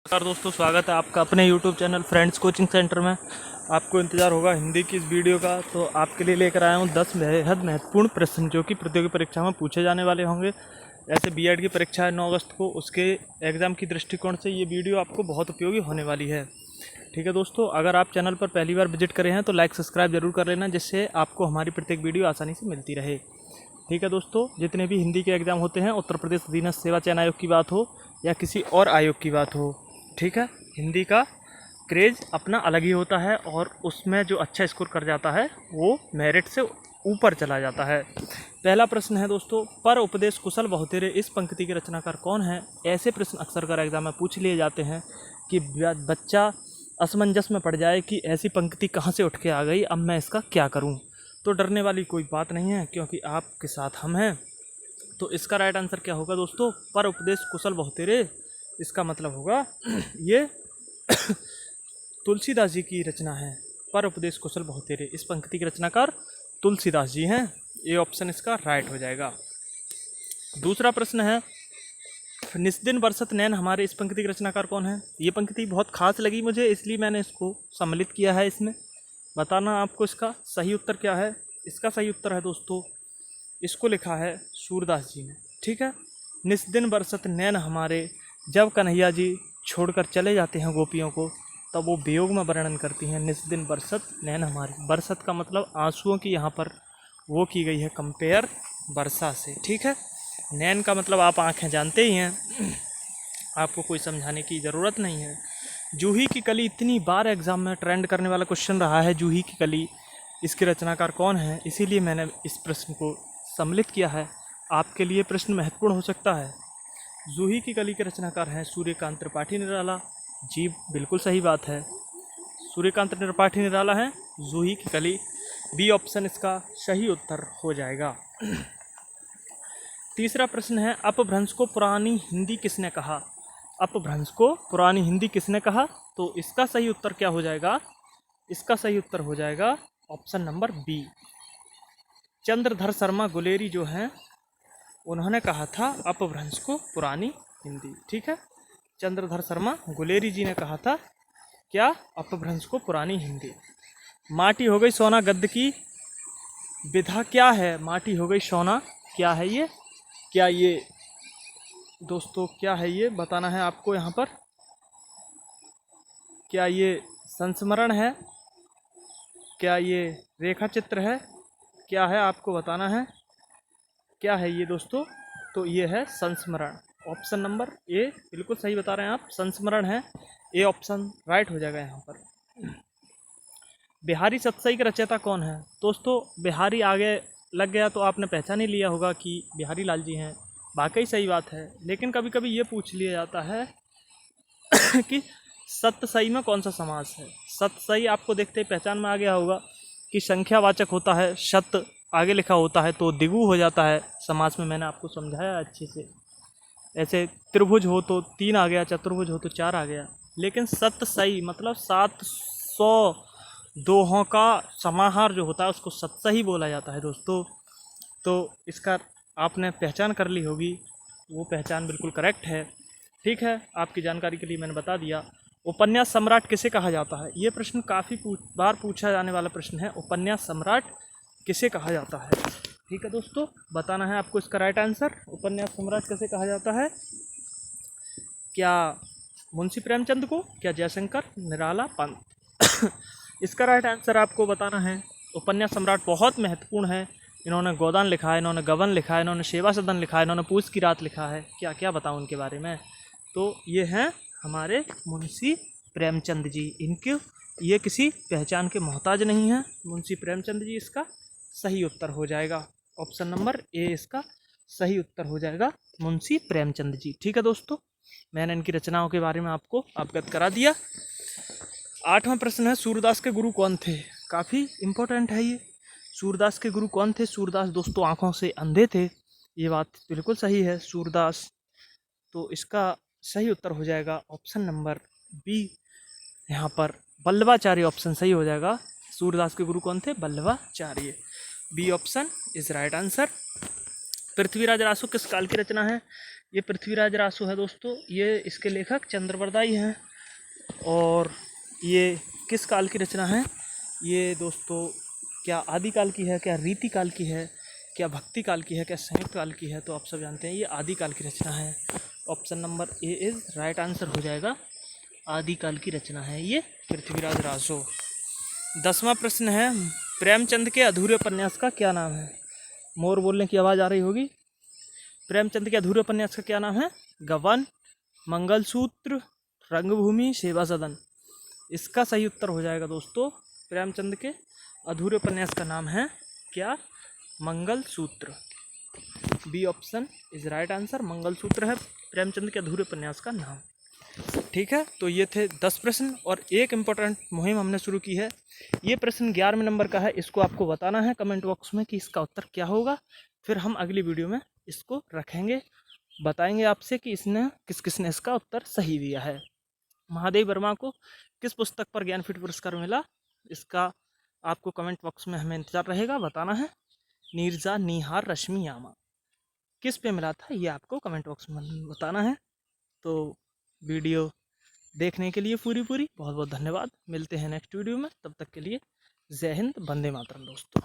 नमस्कार दोस्तों, स्वागत है आपका अपने YouTube channel friends coaching centre में। आपको इंतज़ार होगा हिंदी की इस वीडियो का, तो आपके लिए लेकर आया हूँ 10 बेहद महत्वपूर्ण प्रश्न जो कि प्रतियोगी परीक्षा में पूछे जाने वाले होंगे। ऐसे बीएड की परीक्षा है 9 अगस्त को, उसके एग्ज़ाम की दृष्टिकोण से ये वीडियो आपको बहुत उपयोगी होने वाली है। ठीक है दोस्तों, अगर आप चैनल पर पहली बार विजिट करे हैं तो लाइक सब्सक्राइब जरूर कर लेना, जिससे आपको हमारी प्रत्येक वीडियो आसानी से मिलती रहे। ठीक है दोस्तों, जितने भी हिंदी के एग्ज़ाम होते हैं, उत्तर प्रदेश अधीनस्थ सेवा चयन आयोग की बात हो या किसी और आयोग की बात हो, ठीक है, हिंदी का क्रेज़ अपना अलग ही होता है और उसमें जो अच्छा स्कोर कर जाता है वो मेरिट से ऊपर चला जाता है। पहला प्रश्न है दोस्तों, पर उपदेश कुशल बहुतेरे इस पंक्ति के रचनाकार कौन है? ऐसे प्रश्न अक्सर कर एग्जाम में पूछ लिए जाते हैं कि बच्चा असमंजस में पड़ जाए कि ऐसी पंक्ति कहाँ से उठ के आ गई, अब मैं इसका क्या करूँ। तो डरने वाली कोई बात नहीं है, क्योंकि आपके साथ हम हैं। तो इसका राइट आंसर क्या होगा दोस्तों? पर उपदेश कुशल बहुतेरे। इसका मतलब होगा ये तुलसीदास जी की रचना है। पर उपदेश कुशल बहुतेरे, इस पंक्ति के रचनाकार तुलसीदास जी हैं। ये ऑप्शन इसका राइट हो जाएगा। दूसरा प्रश्न है, निस्दिन बरसत नैन हमारे, इस पंक्ति के रचनाकार कौन है? ये पंक्ति बहुत खास लगी मुझे, इसलिए मैंने इसको सम्मिलित किया है इसमें। बताना आपको इसका सही उत्तर क्या है। इसका सही उत्तर है दोस्तों, इसको लिखा है सूरदास जी ने। ठीक है, निस्दिन बरसत नैन हमारे, जब कन्हैया जी छोड़कर चले जाते हैं गोपियों को, तब वो वियोग में वर्णन करती हैं निस्दिन बरसत नैन हमारे। बरसत का मतलब आंसुओं की यहाँ पर वो की गई है कंपेयर वर्षा से। ठीक है, नैन का मतलब आप आँखें जानते ही हैं, आपको कोई समझाने की ज़रूरत नहीं है। जूही की कली इतनी बार एग्ज़ाम में ट्रेंड करने वाला क्वेश्चन रहा है, जूही की कली, इसके रचनाकार कौन है? इसीलिए मैंने इस प्रश्न को सम्मिलित किया है। आपके लिए प्रश्न महत्वपूर्ण हो सकता है। जूही की कली के रचनाकार हैं सूर्यकांत त्रिपाठी निराला जी। बिल्कुल सही बात है, सूर्यकांत त्रिपाठी निराला हैं जूही की कली। बी ऑप्शन इसका सही उत्तर हो जाएगा। तीसरा प्रश्न है, अपभ्रंश को पुरानी हिंदी किसने कहा? अपभ्रंश को पुरानी हिंदी किसने कहा? तो इसका सही उत्तर क्या हो जाएगा? इसका सही उत्तर हो जाएगा option number B, Chandradhar Sharma Guleri जो हैं, उन्होंने कहा था अपभ्रंश को पुरानी हिंदी। ठीक है, चंद्रधर शर्मा गुलेरी जी ने कहा था क्या? अपभ्रंश को पुरानी हिंदी। माटी हो गई सोना गद्य की विधा क्या है? माटी हो गई सोना, क्या है ये? क्या ये दोस्तों क्या है ये बताना है आपको यहाँ पर। क्या ये संस्मरण है? क्या ये रेखा चित्र है? क्या है आपको बताना है, क्या है ये दोस्तों? तो ये है संस्मरण। ऑप्शन नंबर ए बिल्कुल सही बता रहे हैं आप, संस्मरण है। ए ऑप्शन राइट हो जाएगा यहाँ पर। बिहारी सतसई के रचयिता कौन है? दोस्तों बिहारी आगे लग गया तो आपने पहचान ही लिया होगा कि बिहारी लाल जी हैं। वाकई सही बात है, लेकिन कभी कभी ये पूछ लिया जाता है कि सतसई में कौन सा समास है। सतसई आपको देखते ही पहचान में आ गया होगा कि संख्यावाचक होता है, शत आगे लिखा होता है तो दिगु हो जाता है समास में। मैंने आपको समझाया अच्छे से। ऐसे त्रिभुज हो तो 3 आ गया, चतुर्भुज हो तो 4 आ गया, लेकिन सतसई मतलब 700 दोहों का समाहार जो होता है उसको सतसई बोला जाता है दोस्तों। तो इसका आपने पहचान कर ली होगी, वो पहचान बिल्कुल करेक्ट है। ठीक है, आपकी जानकारी के लिए मैंने बता दिया। उपन्यास सम्राट किसे कहा जाता है? ये प्रश्न काफ़ी बार पूछा जाने वाला प्रश्न है। उपन्यास सम्राट किसे कहा जाता है? ठीक है दोस्तों, बताना है आपको इसका राइट आंसर। उपन्यास सम्राट किसे कहा जाता है? क्या मुंशी प्रेमचंद को? क्या जयशंकर निराला पंत? इसका राइट आंसर आपको बताना है। उपन्यास सम्राट बहुत महत्वपूर्ण है। इन्होंने गोदान लिखा है, इन्होंने गबन लिखा है, इन्होंने सेवा सदन लिखा है, इन्होंने पूस की रात लिखा है। क्या क्या बताऊँ उनके बारे में। तो ये हैं हमारे मुंशी प्रेमचंद जी। इनके ये किसी पहचान के मोहताज नहीं हैं, मुंशी प्रेमचंद जी। इसका सही उत्तर हो जाएगा ऑप्शन नंबर ए, इसका सही उत्तर हो जाएगा मुंशी प्रेमचंद जी। ठीक है दोस्तों, मैंने इनकी रचनाओं के बारे में आपको अवगत करा दिया। 8वां प्रश्न है, सूरदास के गुरु कौन थे? काफ़ी इम्पोर्टेंट है ये। सूरदास के गुरु कौन थे? सूरदास दोस्तों आँखों से अंधे थे, ये बात बिल्कुल सही है सूरदास। तो इसका सही उत्तर हो जाएगा ऑप्शन नंबर बी, यहाँ पर वल्लभाचार्य ऑप्शन सही हो जाएगा। सूरदास के गुरु कौन थे? Vallabhacharya. B option is right answer. Prithviraj Raso किस काल की रचना है? ये पृथ्वीराज रासो है दोस्तों, ये इसके लेखक चंद्रवरदाई हैं। और ये किस काल की रचना है? ये दोस्तों क्या आदिकाल की है, क्या रीति काल की है, क्या भक्ति काल की है, क्या संयुक्त काल की है? तो आप सब जानते हैं ये आदिकाल की रचना है। Option number A is right answer हो जाएगा, आदिकाल की रचना है ये पृथ्वीराज रासो। 10वां प्रश्न है, प्रेमचंद के अधूरे उपन्यास का क्या नाम है? मोर बोलने की आवाज़ आ रही होगी। प्रेमचंद के अधूरे उपन्यास का क्या नाम है? गबन, मंगलसूत्र, रंगभूमि, सेवा सदन। इसका सही उत्तर हो जाएगा दोस्तों, प्रेमचंद के अधूरे उपन्यास का नाम है क्या? Mangalsutra. B option is right answer, Mangalsutra है प्रेमचंद के अधूरे उपन्यास का नाम। ठीक है, तो ये थे 10 प्रश्न और एक इम्पोर्टेंट मुहिम हमने शुरू की है। ये प्रश्न 11वें नंबर का है, इसको आपको बताना है कमेंट बॉक्स में कि इसका उत्तर क्या होगा। फिर हम अगली वीडियो में इसको रखेंगे, बताएंगे आपसे कि इसने किसने इसका उत्तर सही दिया है। महादेव वर्मा को किस पुस्तक पर ज्ञानपीठ पुरस्कार मिला? इसका आपको कमेंट बॉक्स में हमें इंतजार रहेगा, बताना है। नीरजा निहार रश्मि यामा किस पे मिला था, ये आपको कमेंट बॉक्स में बताना है। तो वीडियो देखने के लिए पूरी बहुत बहुत धन्यवाद। मिलते हैं नेक्स्ट वीडियो में, तब तक के लिए जय हिंद, वंदे मातरम दोस्तों।